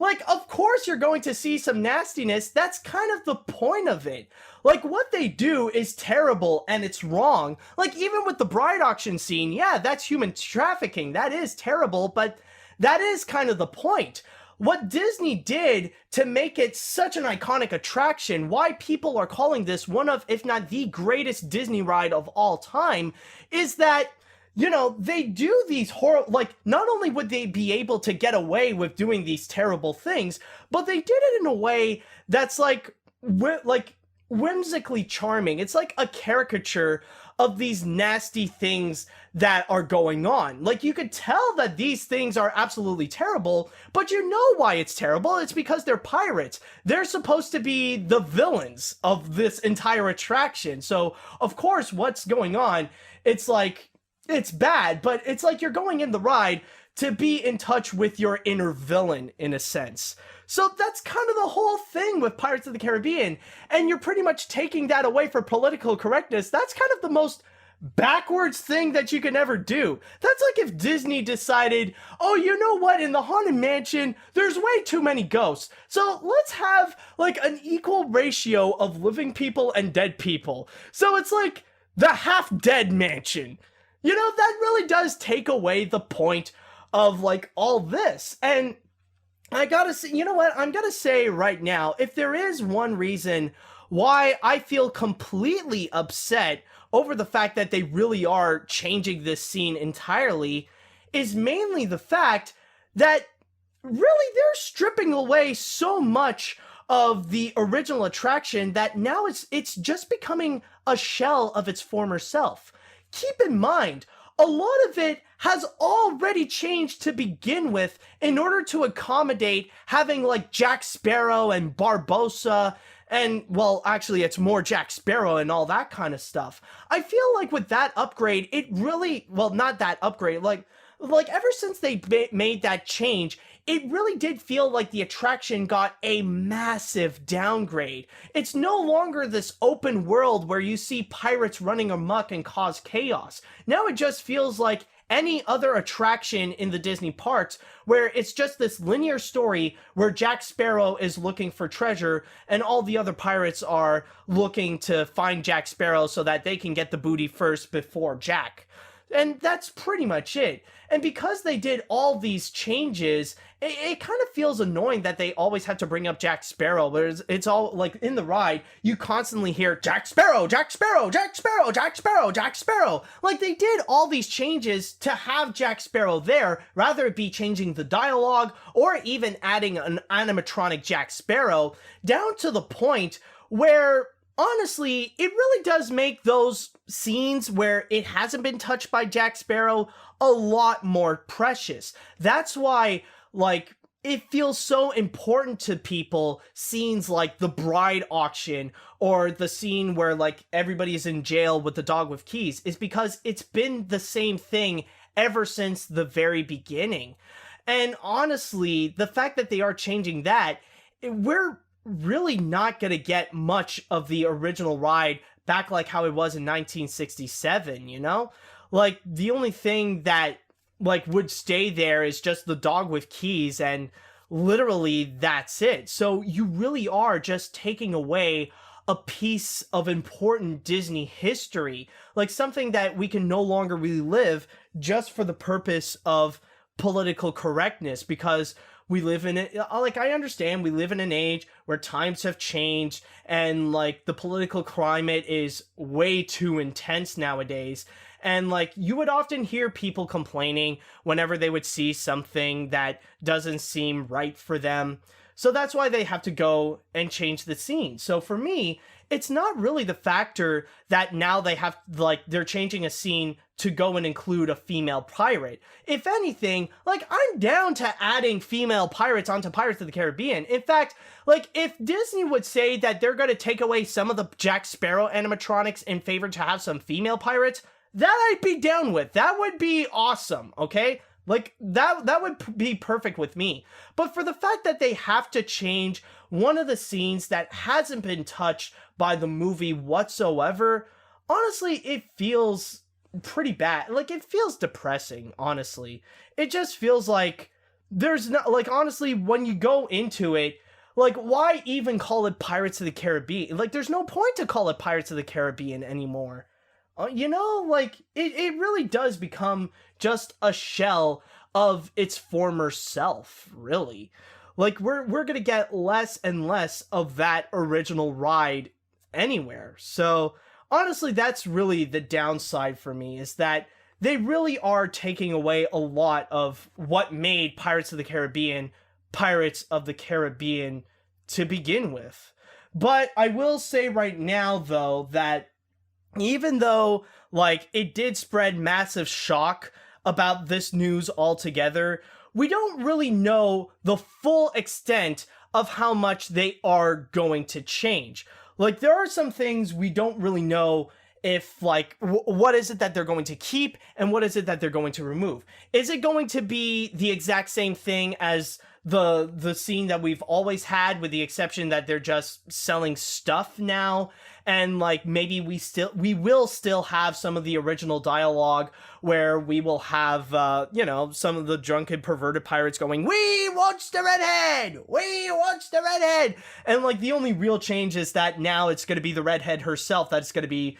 like, of course you're going to see some nastiness. That's kind of the point of it. Like, what they do is terrible and it's wrong. Like, even with the bride auction scene, yeah, that's human trafficking. That is terrible, but that is kind of the point. What Disney did to make it such an iconic attraction, why people are calling this one of, if not the greatest Disney ride of all time, is that, you know, they do these horrible, like, not only would they be able to get away with doing these terrible things, but they did it in a way that's like whimsically charming. It's like a caricature of these nasty things that are going on. Like, you could tell that these things are absolutely terrible, but you know why it's terrible. It's because they're pirates. They're supposed to be the villains of this entire attraction. So, of course, what's going on, it's like, it's bad, but it's like you're going in the ride to be in touch with your inner villain, in a sense. So that's kind of the whole thing with Pirates of the Caribbean, and you're pretty much taking that away for political correctness. That's kind of the most backwards thing that you can ever do. That's like if Disney decided, oh, you know what, in the Haunted Mansion, there's way too many ghosts, so let's have, like, an equal ratio of living people and dead people. So it's like the half-dead mansion. You know, that really does take away the point of, like, all this. And I gotta say, you know what, I'm gonna say right now, if there is one reason why I feel completely upset over the fact that they really are changing this scene entirely, is mainly the fact that really they're stripping away so much of the original attraction that now it's just becoming a shell of its former self. Keep in mind, a lot of it has already changed to begin with in order to accommodate having like Jack Sparrow and Barbossa and, well, actually it's more Jack Sparrow and all that kind of stuff. I feel like with that upgrade, it really, well, not that upgrade, like ever since they made that change, it really did feel like the attraction got a massive downgrade. It's no longer this open world where you see pirates running amok and cause chaos. Now it just feels like any other attraction in the Disney parks where it's just this linear story where Jack Sparrow is looking for treasure and all the other pirates are looking to find Jack Sparrow so that they can get the booty first before Jack. And that's pretty much it. And because they did all these changes, it kind of feels annoying that they always have to bring up Jack Sparrow. Whereas it's all like in the ride, you constantly hear Jack Sparrow, Jack Sparrow, Jack Sparrow, Jack Sparrow, Jack Sparrow. Like they did all these changes to have Jack Sparrow there, rather it be changing the dialogue or even adding an animatronic Jack Sparrow, down to the point where honestly, it really does make those scenes where it hasn't been touched by Jack Sparrow a lot more precious. That's why, like, it feels so important to people, scenes like the bride auction or the scene where, like, everybody's in jail with the dog with keys, is because it's been the same thing ever since the very beginning. And honestly, the fact that they are changing that, we're really not going to get much of the original ride back like how it was in 1967, you know? Like, the only thing that, like, would stay there is just the dog with keys, and literally that's it. So you really are just taking away a piece of important Disney history, like something that we can no longer relive just for the purpose of political correctness, because we live in it, like, I understand we live in an age where times have changed and, like, the political climate is way too intense nowadays. And, like, you would often hear people complaining whenever they would see something that doesn't seem right for them. So that's why they have to go and change the scene. So for me, it's not really the factor that now they have, like, they're changing a scene to go and include a female pirate. If anything, like, I'm down to adding female pirates onto Pirates of the Caribbean. In fact, like, if Disney would say that they're going to take away some of the Jack Sparrow animatronics in favor to have some female pirates, that I'd be down with. That would be awesome, okay? Like, that would be perfect with me. But for the fact that they have to change one of the scenes that hasn't been touched by the movie whatsoever, honestly, it feels pretty bad. Like, it feels depressing, honestly. It just feels like there's not, like, honestly, when you go into it, like, why even call it Pirates of the Caribbean? Like, there's no point to call it Pirates of the Caribbean anymore. You know, like, it really does become just a shell of its former self, really. Like, we're gonna get less and less of that original ride anywhere. So, honestly, that's really the downside for me, is that they really are taking away a lot of what made Pirates of the Caribbean to begin with. But I will say right now, though, that even though, like, it did spread massive shock about this news altogether, we don't really know the full extent of how much they are going to change. Like, there are some things we don't really know if, like, what is it that they're going to keep and what is it that they're going to remove. Is it going to be the exact same thing as the scene that we've always had, with the exception that they're just selling stuff now? And, like, maybe we will still have some of the original dialogue where we will have, you know, some of the drunken perverted pirates going, "We want the redhead! We want the redhead!" And, like, the only real change is that now it's going to be the redhead herself that's going to be,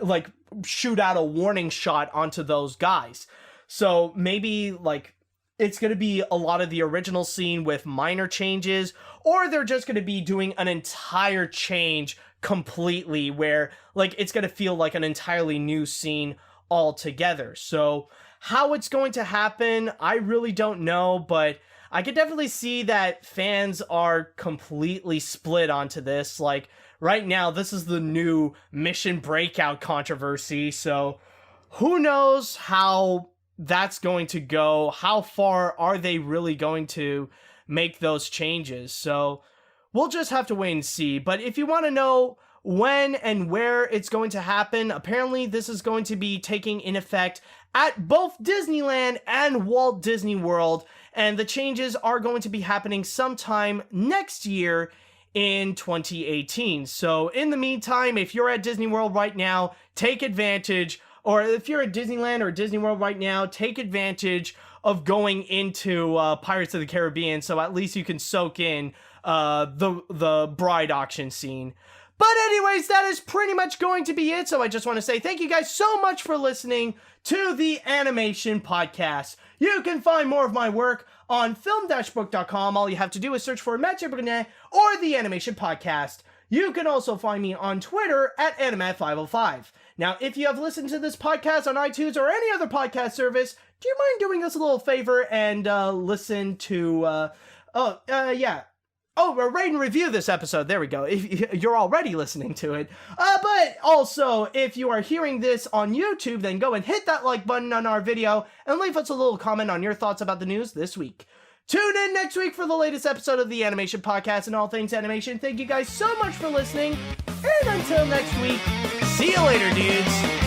like, shoot out a warning shot onto those guys. So maybe, like, it's going to be a lot of the original scene with minor changes, or they're just going to be doing an entire change completely where, like, it's going to feel like an entirely new scene altogether. So how it's going to happen, I really don't know, but I could definitely see that fans are completely split onto this. Like, right now, this is the new Mission Breakout controversy, so who knows how that's going to go? How far are they really going to make those changes? So we'll just have to wait and see. But if you want to know when and where it's going to happen, apparently this is going to be taking in effect at both Disneyland and Walt Disney World, and the changes are going to be happening sometime next year in 2018. So in the meantime, if you're at Disney World right now, take advantage, or if you're at Disneyland or Disney World right now, take advantage of going into Pirates of the Caribbean, so at least you can soak in the bride auction scene. But anyways, that is pretty much going to be it. So I just want to say thank you guys so much for listening to the Animation Podcast. You can find more of my work on film-book.com. All you have to do is search for Mathieu Brunet or the Animation Podcast. You can also find me on Twitter at AniMat505. Now, if you have listened to this podcast on iTunes or any other podcast service, do you mind doing us a little favor and listen to, rate and review this episode. There we go. If you're already listening to it. But also, if you are hearing this on YouTube, then go and hit that like button on our video and leave us a little comment on your thoughts about the news this week. Tune in next week for the latest episode of the Animation Podcast and all things animation. Thank you guys so much for listening. And until next week, see you later, dudes.